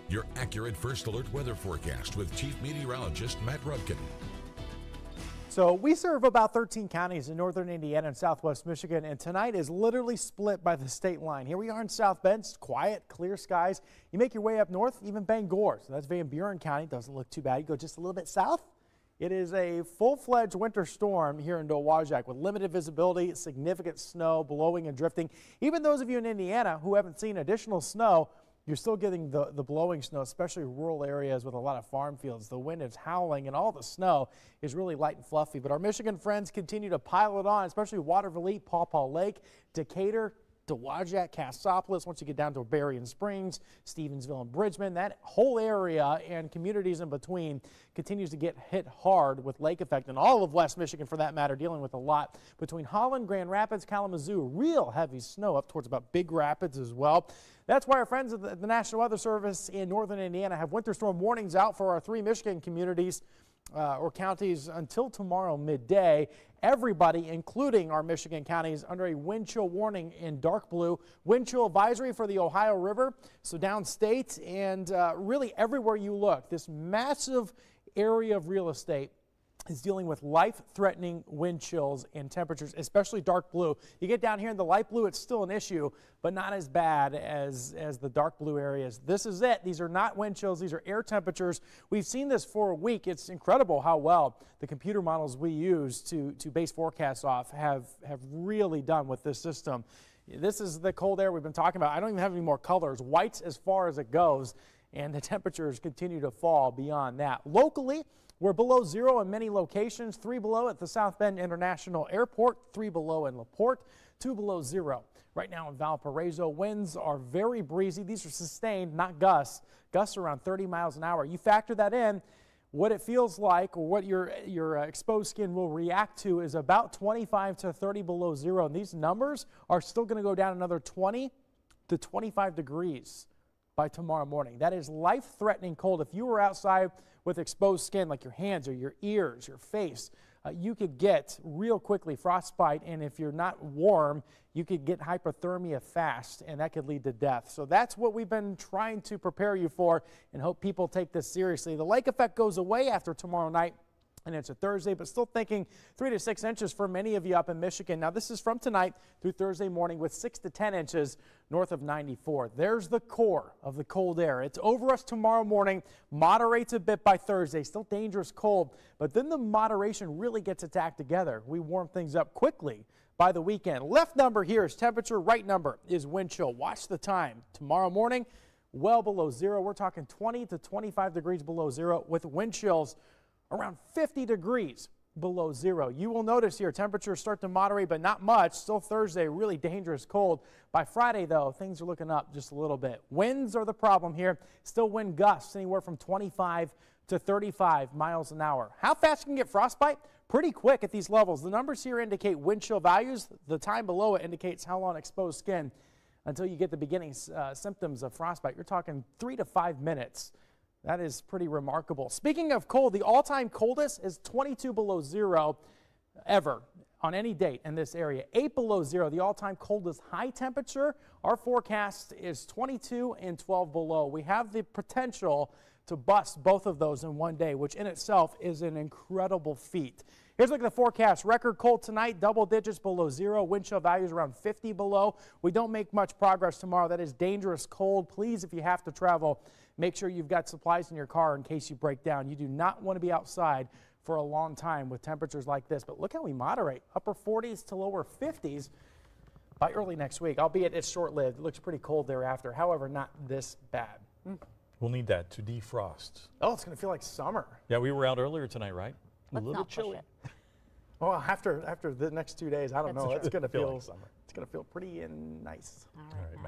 Your accurate first alert weather forecast with Chief Meteorologist Matt Rudkin. So we serve about 13 counties in northern Indiana and southwest Michigan, and tonight is literally split by the state line. Here we are in South Bend, it's quiet, clear skies. You make your way up north, even Bangor, so that's Van Buren County, doesn't look too bad. You go just a little bit south, it is a full-fledged winter storm here in Dowagiac with limited visibility, significant snow, blowing and drifting. Even those of you in Indiana who haven't seen additional snow, you're still getting the blowing snow, especially rural areas with a lot of farm fields. The wind is howling and all the snow is really light and fluffy. But our Michigan friends continue to pile it on, especially Waterville, Paw Paw Lake, Decatur, Dowagiac, Cassopolis. Once you get down to Berrien Springs, Stevensville and Bridgman, that whole area and communities in between continues to get hit hard with lake effect, and all of West Michigan for that matter dealing with a lot. Between Holland, Grand Rapids, Kalamazoo, real heavy snow up towards about Big Rapids as well. That's why our friends at the National Weather Service in northern Indiana have winter storm warnings out for our 3 Michigan communities or counties until tomorrow midday. Everybody, including our Michigan counties, under a wind chill warning in dark blue. Wind chill advisory for the Ohio River, so downstate and really everywhere you look. This massive area of real estate is dealing with life-threatening wind chills and temperatures, especially dark blue. You get down here in the light blue, it's still an issue, but not as bad as the dark blue areas. This is it. These are not wind chills. These are air temperatures. We've seen this for a week. It's incredible how well the computer models we use to base forecasts off have really done with this system. This is the cold air we've been talking about. I don't even have any more colors. White's as far as it goes, and the temperatures continue to fall beyond that. Locally, we're below 0 in many locations, 3 below at the South Bend International Airport, 3 below in LaPorte, 2 below 0. Right now in Valparaiso, winds are very breezy. These are sustained, not gusts. Gusts around 30 miles an hour. You factor that in, what it feels like or what your exposed skin will react to is about 25 to 30 below 0. And these numbers are still going to go down another 20 to 25 degrees by tomorrow morning. That is life-threatening cold. If you were outside with exposed skin like your hands or your ears, your face, you could get real quickly frostbite, and if you're not warm, you could get hypothermia fast, and that could lead to death. So that's what we've been trying to prepare you for and hope people take this seriously. The lake effect goes away after tomorrow night, and it's a Thursday, but still thinking 3 to 6 inches for many of you up in Michigan. Now, this is from tonight through Thursday morning with 6 to 10 inches north of 94. There's the core of the cold air. It's over us tomorrow morning, moderates a bit by Thursday, still dangerous cold, but then the moderation really gets its act together. We warm things up quickly by the weekend. Left number here is temperature, right number is wind chill. Watch the time. Tomorrow morning, well below 0. We're talking 20 to 25 degrees below 0 with wind chills around 50 degrees below 0. You will notice here temperatures start to moderate, but not much. Still Thursday, really dangerous cold. By Friday, though, things are looking up just a little bit. Winds are the problem here. Still wind gusts anywhere from 25 to 35 miles an hour. How fast you can get frostbite? Pretty quick at these levels. The numbers here indicate wind chill values. The time below it indicates how long exposed skin until you get the beginning symptoms of frostbite. You're talking 3 to 5 minutes. That is pretty remarkable. Speaking of cold, the all-time coldest is 22 below 0 ever on any date in this area. 8 below 0, the all-time coldest high temperature. Our forecast is 22 and 12 below. We have the potential to bust both of those in one day, which in itself is an incredible feat. Here's a look at the forecast. Record cold tonight, double digits below 0. Wind chill values around 50 below. We don't make much progress tomorrow. That is dangerous cold. Please, if you have to travel, make sure you've got supplies in your car in case you break down. You do not want to be outside for a long time with temperatures like this. But look how we moderate. Upper 40s to lower 50s by early next week. Albeit it's short-lived. It looks pretty cold thereafter. However, not this bad. We'll need that to defrost. Oh, it's going to feel like summer. Yeah, we were out earlier tonight, right? Let's a little not push chilly. it. Well, after the next 2 days, I don't know. It's going to Feel feel like summer. It's going to feel pretty and nice. All All right, right, Matt.